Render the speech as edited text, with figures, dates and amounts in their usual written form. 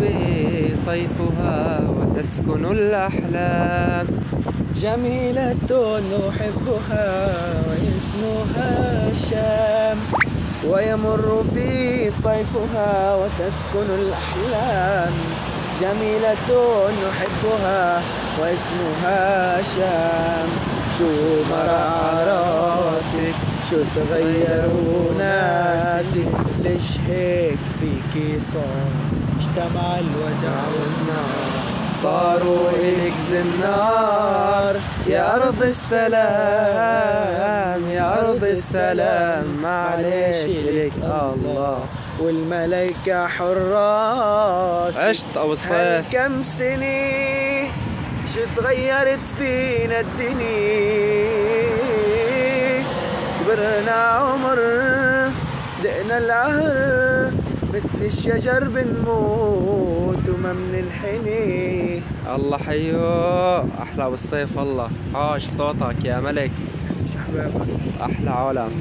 بي طيفها وتسكن الأحلام. جميلة نحبها واسمها الشام، ويمر بي طيفها وتسكن الأحلام. جميلة نحبها واسمها الشام. شو مرع راسك، شو تغيروا ناسك، ليش هيك فيكي صار اجتمع الوجع والنار. صاروا إلك زنار يا أرض السلام، يا أرض السلام، معليش إلك الله. والملايكة حراس عشت أبو صفاف. كم سنة شو تغيرت فينا الدنيا، كبرنا عمر دقنا العهر، مثل الشجر بنموت وما مننحني. الله حيو أحلى أبو الصيف والله. عاش صوتك يا ملك. شو حبابك. أحلى عالم.